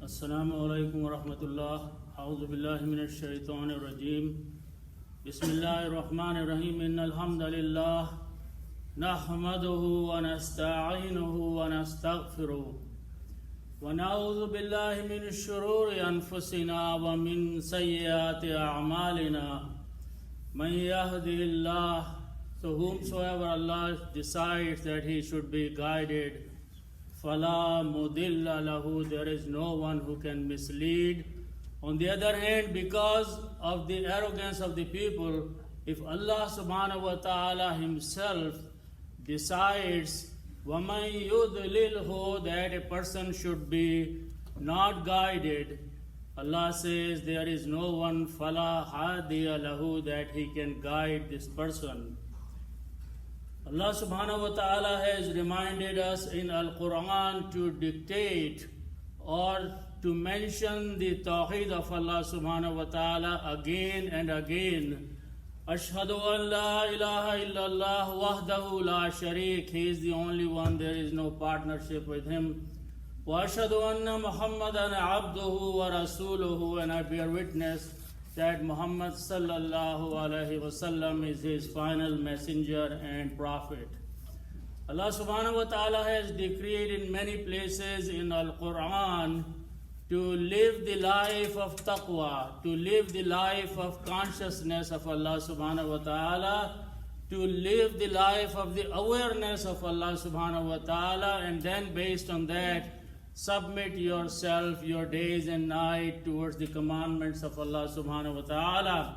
अस्सलामु अलैकुम वरहमतुल्लाह। औज़ु बिल्लाहि मिनश शैतानिर रजीम। बिस्मिल्लाहिर रहमानिर रहीम। इन्नल हम्दलिल्लाह नहमदुहु व नस्तईनुहु व नस्तगफिरुह व नऊज़ु बिल्लाहि मिन शुरूरि अनफुसिना व मिन सय्यिआति अअमालिना। Man yahdihillah, so whomsoever Allah decides that he should be guided, Fala mudilla lahu, there is no one who can mislead. On the other hand, because of the arrogance of the people, if Allah subhanahu wa ta'ala himself decides وَمَنْ يُضْلِلْهُ, that a person should be not guided, Allah says there is no one fala hadiya lahu, that he can guide this person. Allah subhanahu wa ta'ala has reminded us in Al-Quran to dictate or to mention the Tawheed of Allah subhanahu wa ta'ala again and again. Ashhadu an la ilaha illallah wahdahu la shareek. He is the only one, there is no partnership with him. Wa ashhadu anna Muhammadan abduhu wa rasuluhu, and I bear witness that Muhammad sallallahu alaihi wasallam is his final messenger and prophet. Allah subhanahu wa ta'ala has decreed in many places in Al-Quran to live the life of taqwa, to live the life of consciousness of Allah subhanahu wa ta'ala, to live the life of the awareness of Allah subhanahu wa ta'ala, and then based on that, submit yourself, your days and night towards the commandments of Allah subhanahu wa ta'ala.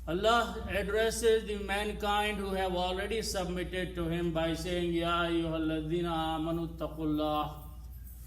Allah addresses the mankind who have already submitted to Him by saying, Ya ayyuhalladhina amanu taqullah.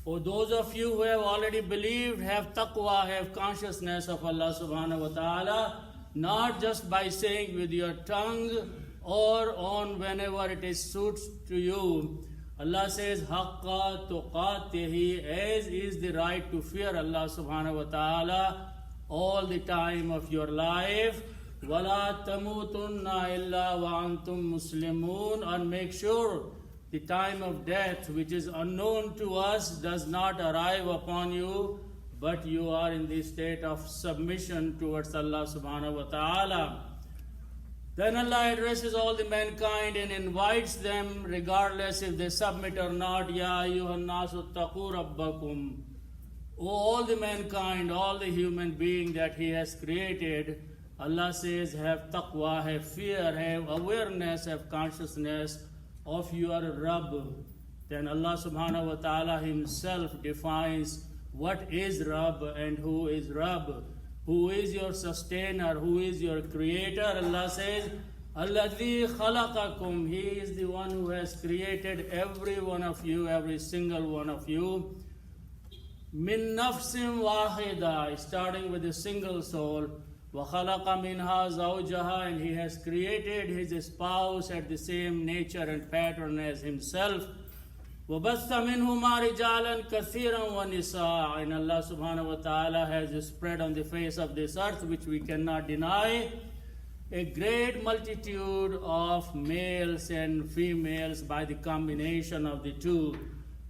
O those of you who have already believed, have taqwa, have consciousness of Allah subhanahu wa ta'ala, not just by saying with your tongue or on whenever it is suits to you. Allah says, Haqqa tuqatihi, as is the right to fear Allah subhanahu wa ta'ala all the time of your life. Wala tamutunna illa wa antum muslimun, and make sure the time of death, which is unknown to us, does not arrive upon you, but you are in the state of submission towards Allah subhanahu wa ta'ala. Then Allah addresses all the mankind and invites them, regardless if they submit or not, Ya ayyuhan nasu taqu rabbakum. O all the mankind, all the human being that He has created, Allah says, have taqwa, have fear, have awareness, have consciousness of your Rabb. Then Allah subhanahu wa ta'ala Himself defines what is Rabb and who is Rabb. Who is your sustainer? Who is your creator? Allah says, Alladhi khalaqakum. He is the one who has created every one of you, every single one of you. Min nafsim wahida, starting with a single soul. Wa khalaqa minha zawjaha, and He has created his spouse at the same nature and pattern as himself. وَبَثَّ مِنْهُمَا رِجَالًا كَثِيرًا وَنِسَاءً, and Allah subhanahu wa ta'ala has spread on the face of this earth, which we cannot deny, a great multitude of males and females by the combination of the two.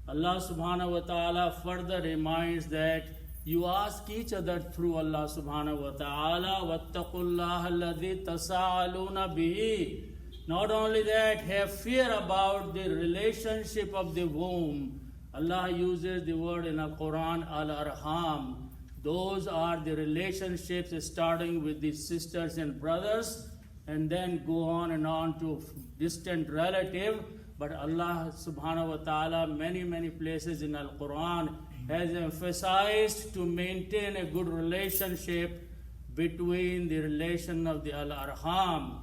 Allah subhanahu wa ta'ala further reminds that you ask each other through Allah subhanahu wa ta'ala, وَاتَّقُوا اللَّهَ الَّذِي تَسَاءَلُونَ بِهِ. Not only that, have fear about the relationship of the womb. Allah uses the word in the Quran, al-arham. Those are the relationships starting with the sisters and brothers, and then go on and on to distant relative. But Allah subhanahu wa ta'ala, many places in Al-Quran, has emphasized to maintain a good relationship between the relation of the al-arham.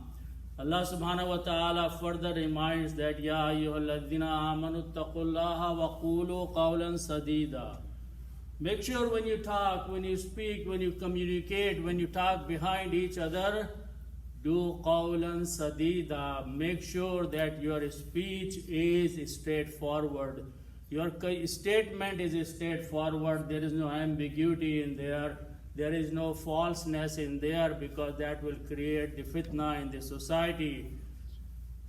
Allah subhanahu wa ta'ala further reminds that, Ya ayyuhalladhina amanu taqullaha wa qulu qawlan sadida. Make sure when you talk, when you speak, when you communicate, when you talk behind each other, do qawlan sadida. Make sure that your speech is straightforward. Your statement is straightforward. There is no ambiguity in there. There is no falseness in there, because that will create the fitna in the society.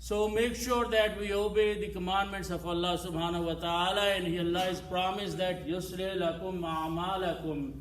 So make sure that we obey the commandments of Allah subhanahu wa ta'ala, and Allah has promised that yusri lakum a'malakum.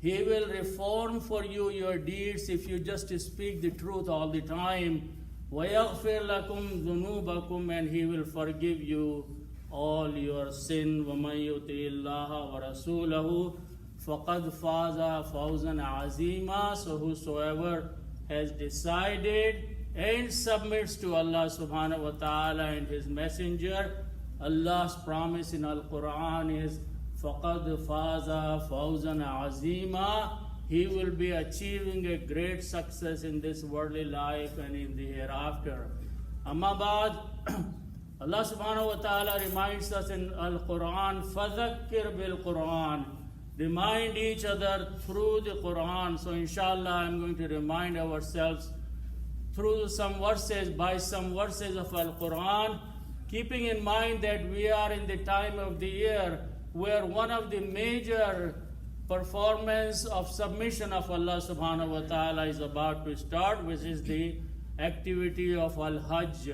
He will reform for you your deeds if you just speak the truth all the time. وَيَغْفِرْ لَكُمْ ذُنُوبَكُمْ, and He will forgive you all your sin. وَمَنْ يُطِعِ اللَّهَ وَرَسُولَهُ فَقَدْ فَازَ فَوْزًا عَظِيمًا. So whosoever has decided and submits to Allah subhanahu wa ta'ala and His Messenger, Allah's promise in Al-Quran is فَقَدْ فَازَ فَوْزًا عَظِيمًا. He will be achieving a great success in this worldly life and in the hereafter. Amma ba'd, Allah subhanahu wa ta'ala reminds us in Al-Quran, فَذَكِّرْ بِالْقُرْآنِ. Remind each other through the Quran. So inshallah I'm going to remind ourselves through some verses, by some verses of Al-Quran, keeping in mind that we are in the time of the year where one of the major performance of submission of Allah subhanahu wa ta'ala is about to start, which is the activity of Al-Hajj.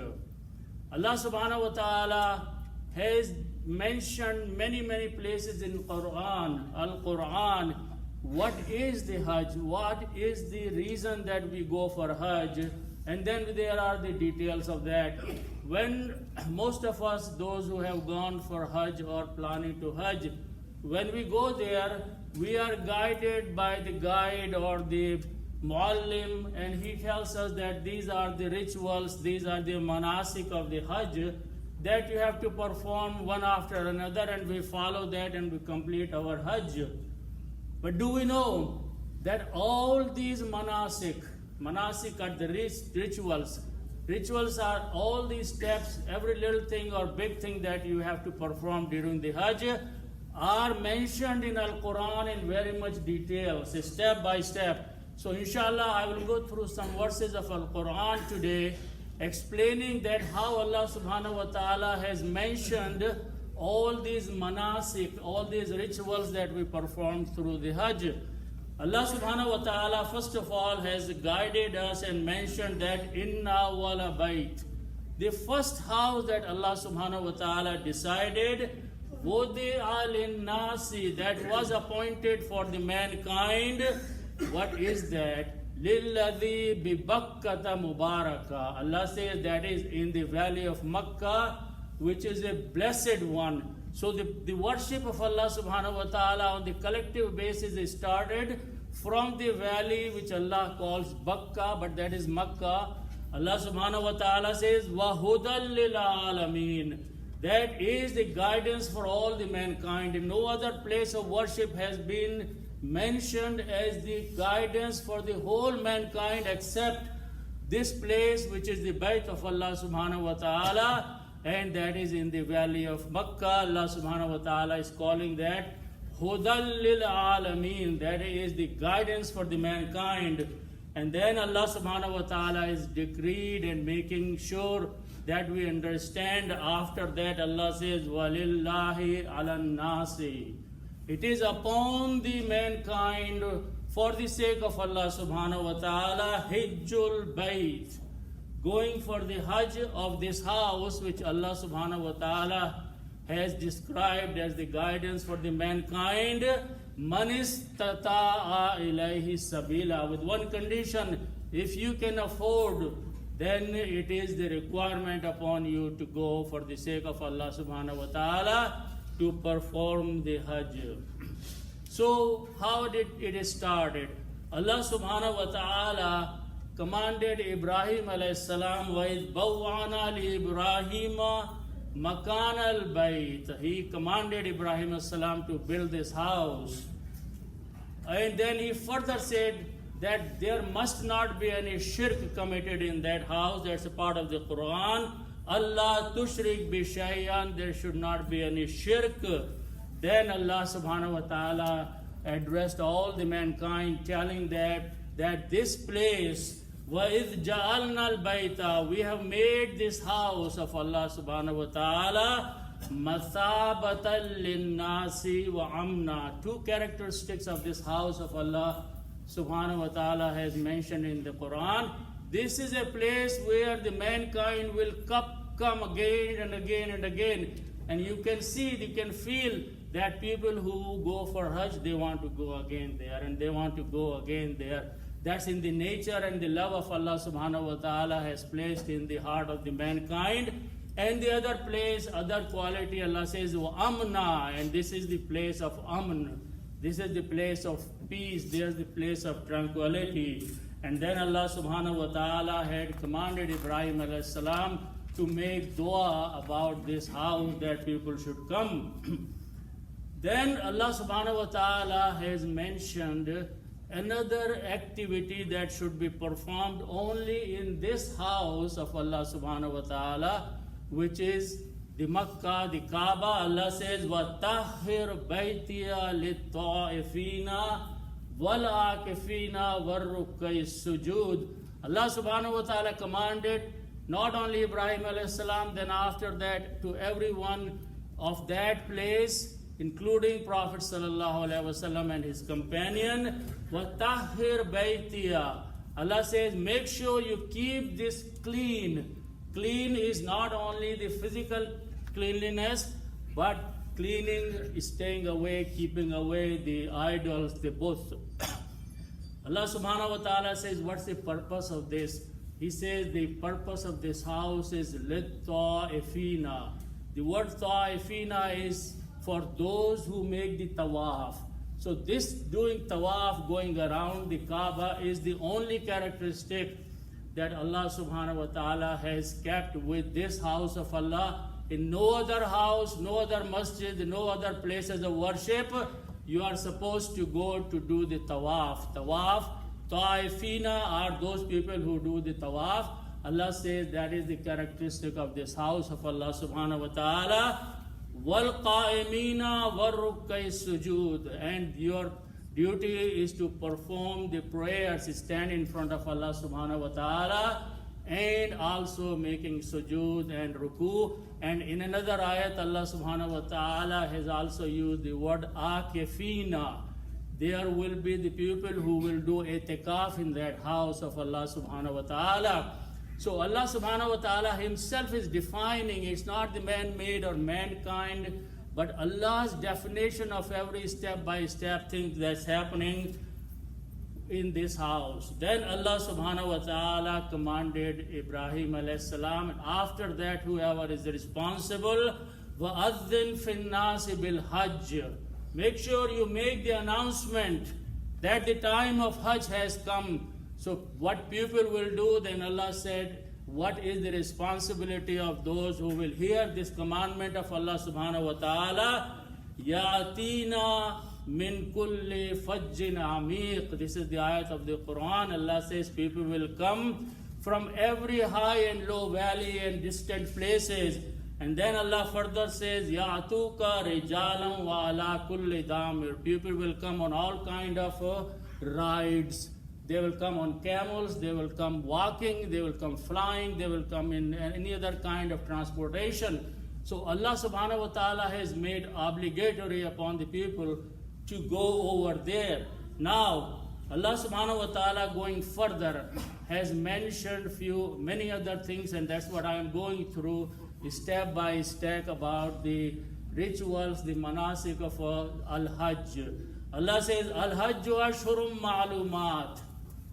Allah subhanahu wa ta'ala has mentioned many places in Al-Quran, what is the Hajj, what is the reason that we go for Hajj, and then there are the details of that. When most of us, those who have gone for Hajj or planning to Hajj, when we go there, we are guided by the guide or the muallim, and he tells us that these are the rituals, these are the manasik of the Hajj that you have to perform one after another, and we follow that and we complete our Hajj. But do we know that all these manasik are the rituals are all these steps, every little thing or big thing that you have to perform during the Hajj are mentioned in Al-Quran in very much detail, step by step. So inshallah I will go through some verses of Al-Quran today explaining that how Allah subhanahu wa ta'ala has mentioned all these manasik, all these rituals that we perform through the Hajj. Allah subhanahu wa ta'ala first of all has guided us and mentioned that inna wala bayt. The first house that Allah subhanahu wa ta'ala decided, wudi'a lin-nasi, that was appointed for the mankind. What is that? Lilladhi bi Bakkata Mubaraka. Allah says that is in the valley of Makkah, which is a blessed one. So the worship of Allah subhanahu wa ta'ala on the collective basis is started from the valley which Allah calls Bakka, but that is Makkah. Allah subhanahu wa ta'ala says, وَهُدًى لِلْعَالَمِينَ. That is the guidance for all the mankind. In no other place of worship has been mentioned as the guidance for the whole mankind except this place, which is the Bayt of Allah subhanahu wa ta'ala, and that is in the valley of Makkah. Allah subhanahu wa ta'ala is calling that Hudal lil Alameen, that is the guidance for the mankind. And then Allah subhanahu wa ta'ala is decreed and making sure that we understand. After that Allah says, Walillahi ala nasi. It is upon the mankind for the sake of Allah subhanahu wa ta'ala, Hijjul Bayt, going for the Hajj of this house which Allah subhanahu wa ta'ala has described as the guidance for the mankind. Manistata'a ilayhi sabila. With one condition, if you can afford, then it is the requirement upon you to go for the sake of Allah subhanahu wa ta'ala to perform the Hajj. So how did it started? Allah subhanahu wa ta'ala commanded Ibrahim alayhi salam, وَإِذْ بَوَّعْنَا لِإِبْرَاهِيمَ مَكَانَ الْبَيْتِ. He commanded Ibrahim alayhi salam to build this house. And then he further said that there must not be any shirk committed in that house. That's a part of the Quran. Allah tushrik bi shay'an, there should not be any shirk. Then Allah subhanahu wa ta'ala addressed all the mankind, telling that this place, وَإِذْ جَعَلْنَا الْبَيْتَ, we have made this house of Allah subhanahu wa ta'ala مَثَابَةً لِلنَّاسِ وَأَمْنًا. Two characteristics of this house of Allah subhanahu wa ta'ala has mentioned in the Quran. This is a place where the mankind will come again and again and again. And you can see, you can feel that people who go for Hajj, they want to go again there and they want to go again there. That's in the nature and the love of Allah subhanahu wa ta'ala has placed in the heart of the mankind. And the other place, other quality, Allah says, Amna, and this is the place of Amn. This is the place of peace, there's the place of tranquility. And then Allah subhanahu wa ta'ala had commanded Ibrahim alayhi salam to make dua about this house that people should come. Then Allah subhanahu wa ta'ala has mentioned another activity that should be performed only in this house of Allah subhanahu wa ta'ala, which is the Makkah, the Kaaba. Allah says, وَطَهِّرْ بَيْتِيَ لِلطَّائِفِينَ وَالْعَاكِفِينَ وَالرُّكَّعِ السُّجُودِ. Allah subhanahu wa ta'ala commanded not only Ibrahim alayhi salam, then after that to everyone of that place, including Prophet sallallahu alaihi wasallam and his companion, وَطَهِّرْ بَيْتِيَ. Allah says, make sure you keep this clean. Clean is not only the physical cleanliness, but cleaning is staying away, keeping away the idols, the both. Allah subhanahu wa ta'ala says, what's the purpose of this? He says the purpose of this house is lit-ta'ifina. The word ta'ifina is for those who make the tawaf. So this doing tawaf, going around the Kaaba, is the only characteristic that Allah subhanahu wa ta'ala has kept with this house of Allah. In no other house, no other masjid, no other places of worship, you are supposed to go to do the tawaf. Tawaf, ta'ifina are those people who do the tawaf. Allah says that is the characteristic of this house of Allah subhanahu wa ta'ala. وَالْقَائِمِينَ وَالرُّكَّعِ السُّجُودِ. And your duty is to perform the prayers, stand in front of Allah subhanahu wa ta'ala, and also making sujood and ruku. And in another ayat, Allah subhanahu wa ta'ala has also used the word akifina. There will be the people who will do itikaf in that house of Allah subhanahu wa ta'ala. So Allah subhanahu wa ta'ala himself is defining, it's not the man-made or mankind, but Allah's definition of every step-by-step thing that's happening in this house. Then Allah subhanahu wa ta'ala commanded Ibrahim alayhi salam, and after that whoever is responsible, وَأَذِّن فِي النَّاسِ بِالْحَجِّ. Make sure you make the announcement that the time of Hajj has come. So what people will do, then Allah said, what is the responsibility of those who will hear this commandment of Allah subhanahu wa ta'ala? Yatina min kulli fajjin amiq. This is the ayat of the Quran. Allah says people will come from every high and low valley and distant places. And then Allah further says, Ya'tuka rijalan wa ala kulli damir. People will come on all kind of rides. They will come on camels, they will come walking, they will come flying, they will come in any other kind of transportation. So Allah subhanahu wa ta'ala has made obligatory upon the people to go over there. Now, Allah subhanahu wa ta'ala going further has mentioned many other things, and that's what I am going through step by step about the rituals, the manasik of Al-Hajj. Allah says, Al-Hajj ashhurum ma'lumat.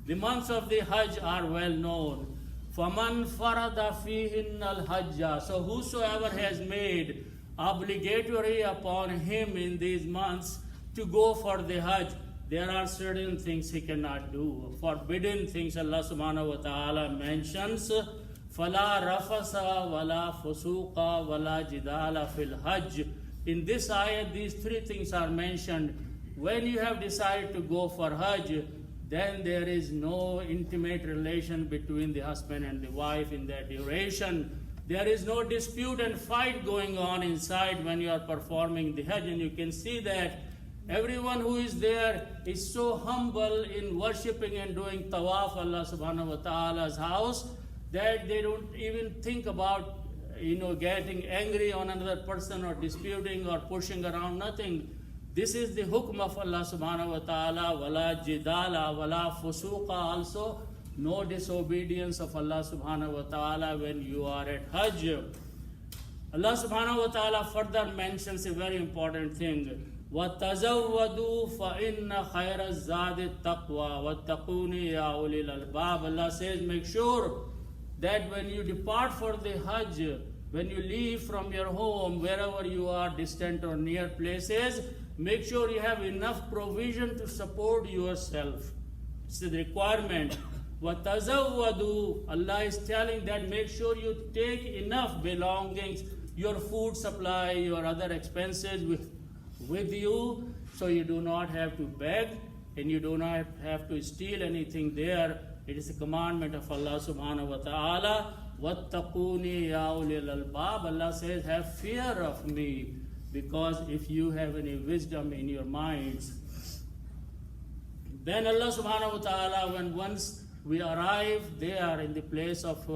The months of the Hajj are well known. فَمَنْ فَرَضَ فِيهِنَّ الْحَجَّ. So whosoever has made obligatory upon him in these months to go for the Hajj, there are certain things he cannot do. Forbidden things Allah subhanahu wa ta'ala mentions. فَلَا رَفَسَ وَلَا فُسُوقَ وَلَا جِدَالَ فِي الْحَجِّ. In this ayat, these three things are mentioned. When you have decided to go for Hajj, then there is no intimate relation between the husband and the wife in that duration. There is no dispute and fight going on inside when you are performing the Hajj. And you can see that everyone who is there is so humble in worshipping and doing tawaf Allah subhanahu wa ta'ala's house that they don't even think about getting angry on another person or disputing or pushing around, nothing. This is the hukm of Allah subhanahu wa ta'ala, wala jidala, wala fusuqa also, no disobedience of Allah subhanahu wa ta'ala when you are at Hajj. Allah subhanahu wa ta'ala further mentions a very important thing. وَتَزَوَّدُوا فَإِنَّ خَيْرَ الزَّادِ التَّقْوَى وَاتَّقُونِ يَا أُولِي الْأَلْبَابِ. Allah says, make sure that when you depart for the Hajj, when you leave from your home, wherever you are, distant or near places, make sure you have enough provision to support yourself. It's the requirement. وَتَزَوَّدُوا. Allah is telling that make sure you take enough belongings, your food supply, your other expenses with you, so you do not have to beg and you do not have to steal anything there. It is a commandment of Allah subhanahu wa ta'ala. وَاتَّقُونِي يَا أُولِي الْأَلْبَابِ. Allah says, have fear of me, because if you have any wisdom in your minds. Then Allah subhanahu wa ta'ala, when once we arrive there in the place of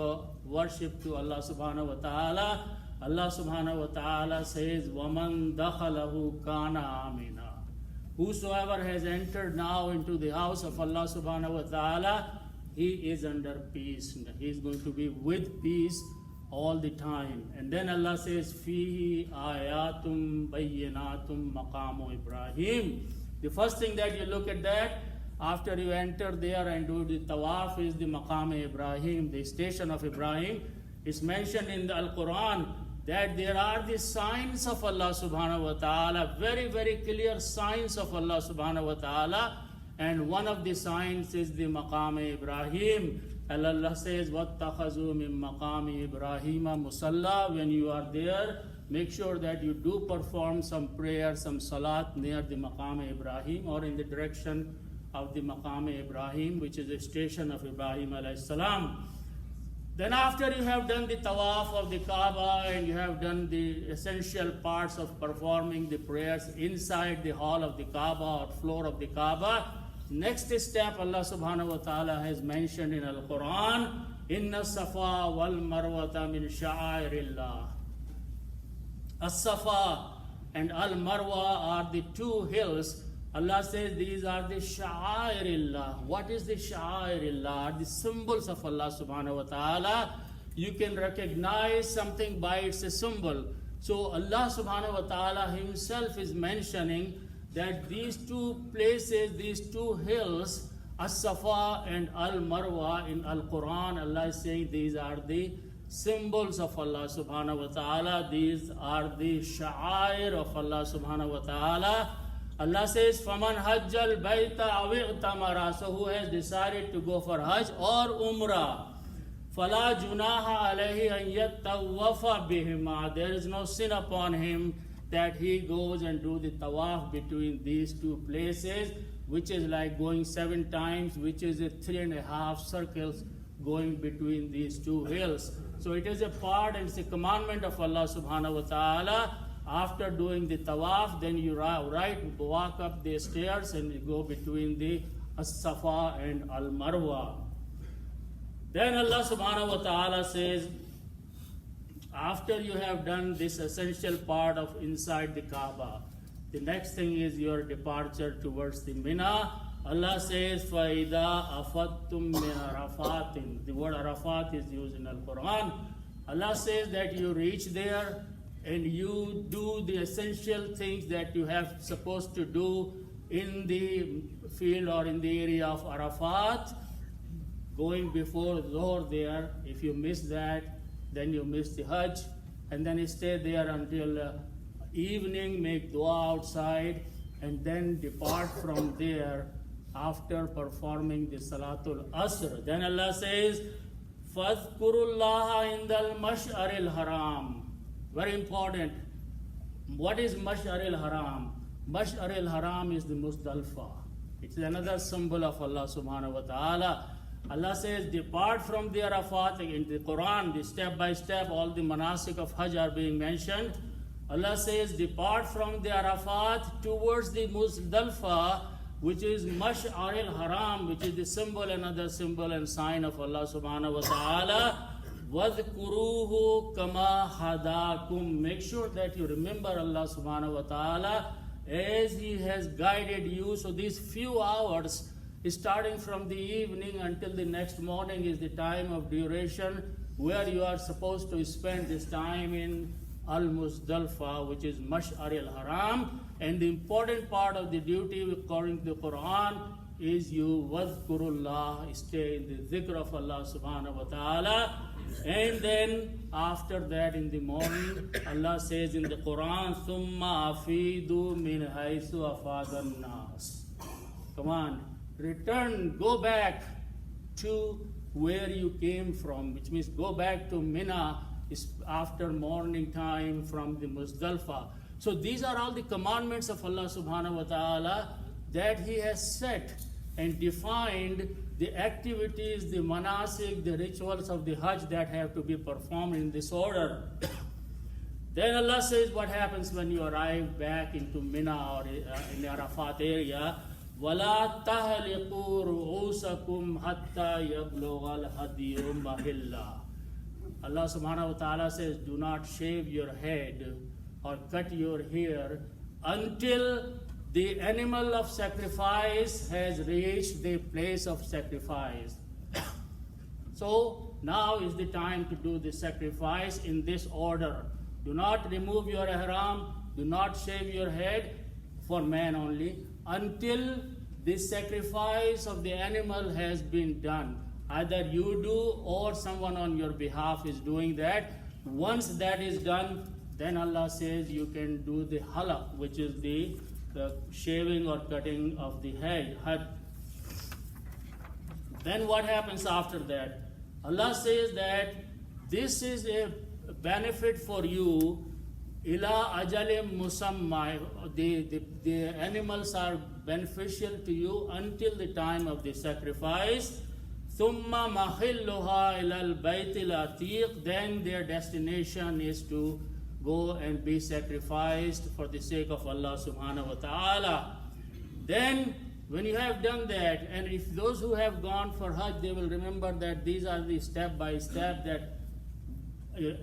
worship to Allah subhanahu wa ta'ala, Allah subhanahu wa ta'ala says, وَمَنْ دَخَلَهُ كَانَ آمِنًا. Whosoever has entered now into the house of Allah subhanahu wa ta'ala, he is under peace. He is going to be with peace all the time. And then Allah says, فِيهِ آيَاتٌ بَيِّنَاتٌ مَقَامُ إِبْرَاهِيمِ. The first thing that you look at that, after you enter there and do the tawaf, is the Maqam Ibrahim, the station of Ibrahim. It's mentioned in the Al-Quran that there are the signs of Allah subhanahu wa ta'ala, very, very clear signs of Allah subhanahu wa ta'ala. And one of the signs is the Maqam Ibrahim. And Allah says, وَاتَّخَذُوا مِن مَقَامِ إِبْرَاهِيمَ مُصَلَّى. When you are there, make sure that you do perform some prayer, some salat near the Maqam Ibrahim or in the direction of the Maqam Ibrahim, which is a station of Ibrahim alayhi salam. Then after you have done the tawaf of the Kaaba and you have done the essential parts of performing the prayers inside the hall of the Kaaba or floor of the Kaaba, next step Allah subhanahu wa ta'ala has mentioned in Al-Quran, Inna Safa wal Marwata min sha'airillah. As-Safa and Al-Marwa are the two hills. Allah says these are the sha'airillah. What is the sha'airillah? The symbols of Allah subhanahu wa ta'ala. You can recognize something by its symbol. So Allah subhanahu wa ta'ala himself is mentioning that these two places, these two hills, As-Safa and Al-Marwa in Al-Quran, Allah is saying these are the symbols of Allah subhanahu wa ta'ala. These are the sha'air of Allah subhanahu wa ta'ala. Allah says, فَمَنْ حَجَّ الْبَيْتَ أَوْ اِعْتَمَرَ. So who has decided to go for Hajj or Umrah, فَلَا جُنَاهَ عَلَيْهِ أَنْ يَتَّوَّفَ بِهِمَا. There is no sin upon him that he goes and do the tawaf between these two places, which is like going 7 times, which is a 3.5 circles going between these two hills. So it is a part and it's a commandment of Allah subhanahu wa ta'ala. After doing the tawaf, then you walk up the stairs and you go between the As-Safa and Al-Marwa. Then Allah subhanahu wa ta'ala says, after you have done this essential part of inside the Kaaba, the next thing is your departure towards the Mina. Allah says, فَإِذَا أَفَدْتُم مِّنْ عَرَفَاتٍ. The word Arafat is used in Al-Quran. Allah says that you reach there and you do the essential things that you have supposed to do in the field or in the area of Arafat, going before Zohar there. If you miss that, then you miss the Hajj, and then you stay there until evening, make dua outside, and then depart from there after performing the Salatul Asr. Then Allah says, فَاذْكُرُوا اللَّهَ عِنْدَ الْمَشْعَرِ الْحَرَامِ. Very important. What is Mash'ar al-Haram? Mash'ar al-Haram is the Muzdalfa. It's another symbol of Allah subhanahu wa ta'ala. Allah says, depart from the Arafat. In the Quran, the step by step, all the manasik of Hajj are being mentioned. Allah says, depart from the Arafat towards the Muzdalfa, which is Mash'ar al-Haram, which is the symbol, another symbol and sign of Allah subhanahu wa ta'ala. وَذْكُرُوهُ كَمَا هَدَاكُمْ. Make sure that you remember Allah subhanahu wa ta'ala as He has guided you. So these few hours Starting from the evening until the next morning is the time of duration where you are supposed to spend this time in Al-Muzdalfa, which is Mash'ar al-Haram. And the important part of the duty according to the Quran is you wadhkurullah, stay in the dhikr of Allah subhanahu wa ta'ala. And then after that in the morning, Allah says in the Quran, Thumma afidu min haythu afadan nas. Come on, return, go back to where you came from, which means go back to Mina after morning time from the Muzdalfa. So these are all the commandments of Allah subhanahu wa ta'ala that He has set and defined the activities, the manasik, the rituals of the Hajj that have to be performed in this order. Then Allah says what happens when you arrive back into Mina or in the Arafat area. وَلَا تَهْلِقُوا رُؤُوسَكُمْ حَتَّى يَبْلُغَ الْهَدْيُ مَحِلَّهُ. Allah subhanahu wa ta'ala says, do not shave your head or cut your hair until the animal of sacrifice has reached the place of sacrifice. So now is the time to do the sacrifice in this order. Do not remove your ihram, do not shave your head, for man only, until the sacrifice of the animal has been done. Either you do or someone on your behalf is doing that. Once that is done, then Allah says you can do the halaq, which is the shaving or cutting of the head. Then what happens after that? Allah says that this is a benefit for you. Ila ajalim musamma. The animals are beneficial to you until the time of the sacrifice. Thumma mahilluha ilal baytil atiq. Then their destination is to go and be sacrificed for the sake of Allah subhanahu wa ta'ala. Then when you have done that, and if those who have gone for Hajj, they will remember that these are the step by step that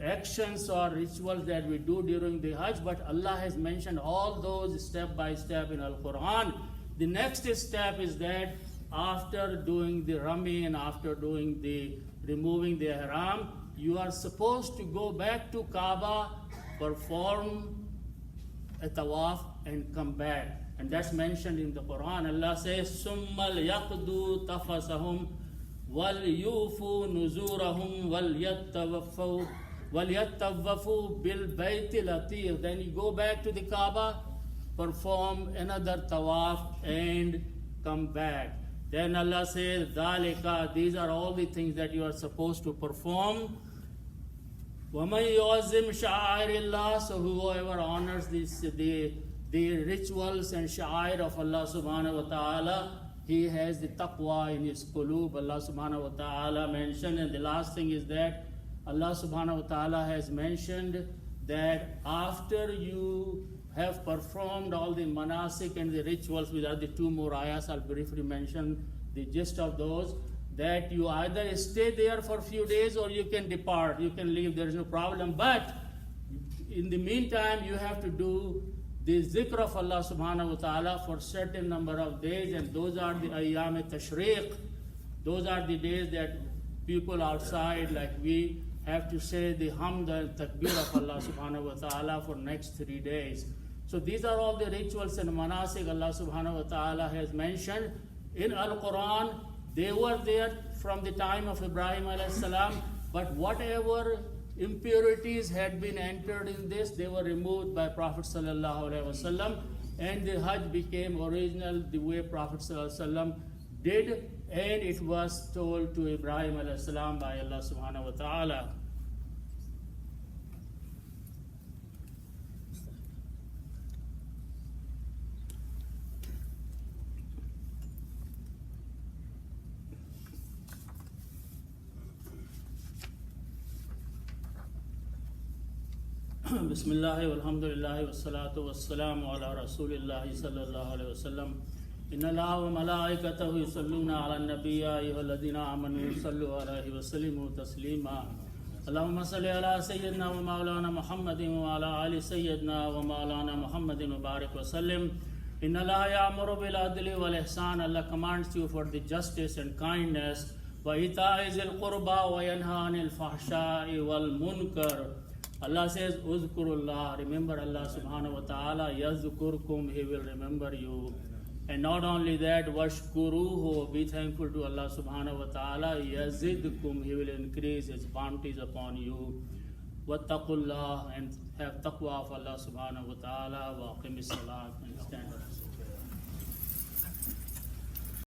actions or rituals that we do during the Hajj, but Allah has mentioned all those step by step in Al-Quran. The next step is that after doing the Rami and after doing the removing the ihram, you are supposed to go back to Kaaba, perform a tawaf and come back. And that's mentioned in the Quran. Allah says, ثُمَّ لْيَقْضُوا تَفَثَهُمْ وَلْيُوفُوا نُذُورَهُمْ وَلْيَطَّوَّفُوا بِالْبَيْتِ الْعَتِيقِ. Then you go back to the Kaaba, perform another tawaf and come back. Then Allah says, ذَلِكَ. These are all the things that you are supposed to perform. وَمَنْ يُعَظِّمْ شَعَائِرِ اللَّهِ. So whoever honors the rituals and sha'air of Allah subhanahu wa ta'ala, he has the taqwa in his qulub. Allah subhanahu wa ta'ala mentioned. And the last thing is that Allah subhanahu wa ta'ala has mentioned that after you have performed all the manasik and the rituals, which are the two more ayahs, I'll briefly mention the gist of those, that you either stay there for a few days or you can depart, you can leave, there is no problem. But in the meantime, you have to do the zikr of Allah subhanahu wa ta'ala for certain number of days, and those are the ayyam tashriq. Those are the days that people outside, like we, have to say the hamd and takbir of Allah subhanahu wa ta'ala for next 3 days. So these are all the rituals and manasik Allah subhanahu wa ta'ala has mentioned in Al-Quran. They were there from the time of Ibrahim alayhi salam, but whatever impurities had been entered in this, they were removed by Prophet sallallahu alaihi wasallam, and the Hajj became original the way Prophet sallallahu alaihi wasallam did, and it was told to Ibrahim alayhi salam by Allah subhanahu wa ta'ala. Bismillah walhamdulillah wassalatu wassalamu ala rasulillahi sallallahu alayhi wasallam. Inna Allaha wa malaikatahu yusalluna ala nabiyya ayyuhalladhina amanu sallu alayhi wa sallimu taslima. Allahumma salli ala sayyidina wa maulana Muhammadin wa ala ali sayyidina wa maulana Muhammadin wa barik wa sallim. Inna Allah ya'muru bil adli wal ihsan. Allah commands you for the justice and kindness. Wa ita'i zil qurba wa yanha anil fahsha'i wal munkar. Allah says, Uzkurullah, remember Allah subhanahu wa ta'ala, yazkurkum, He will remember you. And not only that, washkuruhu, be thankful to Allah subhanahu wa ta'ala, yazidkum, He will increase His bounties upon you. Wattaqullah, and have taqwa of Allah subhanahu wa ta'ala, wa aqimis salat, and stand up.